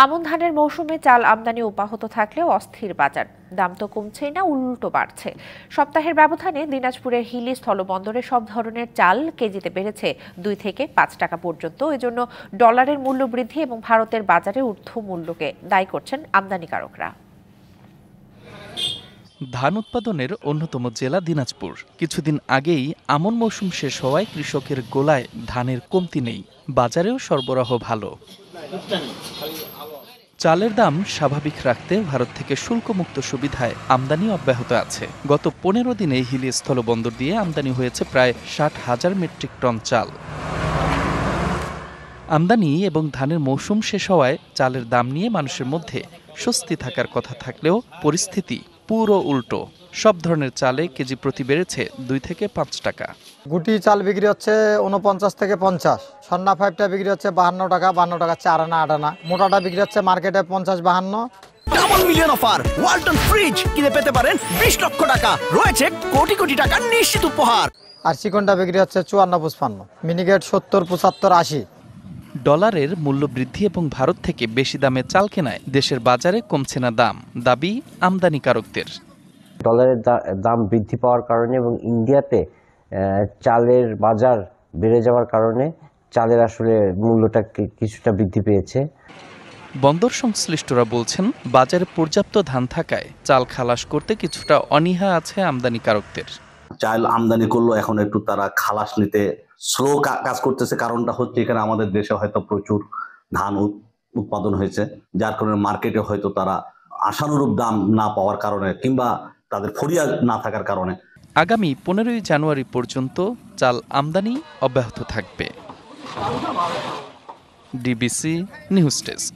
আমন ধানের মৌসুমে চাল আমদানি অব্যাহত থাকলেও অস্থির বাজার। দাম তো কমছেই না, উল্টো বাড়ছে। সপ্তাহের ব্যবধানে দিনাজপুরের হিলি স্থলবন্দরে সব ধরনের চাল কেজিতে বেড়েছে 2 থেকে 5 টাকা পর্যন্ত। এজন্য ডলারের মূল্য বৃদ্ধি এবং ভারতের বাজারে ঊর্ধ্ব মূল্যকে দায়ী করছেন আমদানিকারকরা। ধান উৎপাদনের অন্যতম জেলা দিনাজপুর। কিছুদিন আগেই আমন মৌসুম শেষ হওয়ায় কৃষকের গোলায় ধানের কমতি নেই, বাজারেও সরবরাহ ভালো। চালের দাম স্বাভাবিক রাখতে ভারত থেকে শুল্কমুক্ত সুবিধায় আমদানি অব্যাহত আছে। গত 15 দিনে হিলি স্থলবন্দর দিয়ে আমদানি হয়েছে প্রায় 60,000 মেট্রিক টন চাল। আমদানি এবং ধানের মৌসুম শেষ হওয়ায় চালের দাম নিয়ে মানুষের মধ্যে স্বস্তি থাকার কথা থাকলেও পরিস্থিতি পুরো উল্টো। সব ধরনের চালে কেজি প্রতি বেড়েছে 2 থেকে 5 টাকা। গুটি চাল বিক্রি হচ্ছে 49 থেকে 50, সন্না 5টা বিক্রি হচ্ছে 52 টাকা, 52 টাকা 4 আনা 8 আনা, মোটাটা বিক্রি হচ্ছে মার্কেটে 50-52। Double million offer Walton fridge কিনে পেতে পারেন 20 লক্ষ টাকা, রয়েছে কোটি কোটি টাকার নিশ্চিত উপহার। আর চিকনটা বিক্রি হচ্ছে 54-55, মিনিকেট 70-75-80। ডলারের মূল্য বৃদ্ধি এবং ভারত থেকে বেশি দামে চাল কেনায় দেশের বাজারে কমছে না দাম, দাবি আমদানিকারকদের। ডলারের দাম বৃদ্ধি পাওয়ার কারণে এবং ইন্ডিয়াতে চালের বাজার বেড়ে যাওয়ার কারণে চালের আসলে মূল্যটা কিছুটা বৃদ্ধি পেয়েছে। বন্দর সংশ্লিষ্টরা বলছেন, বাজারে পর্যাপ্ত ধান থাকায় চাল খালাস করতে কিছুটা অনীহা আছে আমদানিকারকদের। চাল আমদানি করলো এখন একটু তারা খালাস নিতে স্লো কাজ করতেছে। কারণটা হচ্ছে এখানে আমাদের দেশে হয়তো প্রচুর ধান উৎপাদন হয়েছে, যার কারণে মার্কেটে হয়তো তারা আশানুরূপ দাম না পাওয়ার কারণে কিংবা তাদের ফরিয়া না থাকার কারণে আগামী 15 জানুয়ারি পর্যন্ত চাল আমদানি অব্যাহত থাকবে। DBC news desk.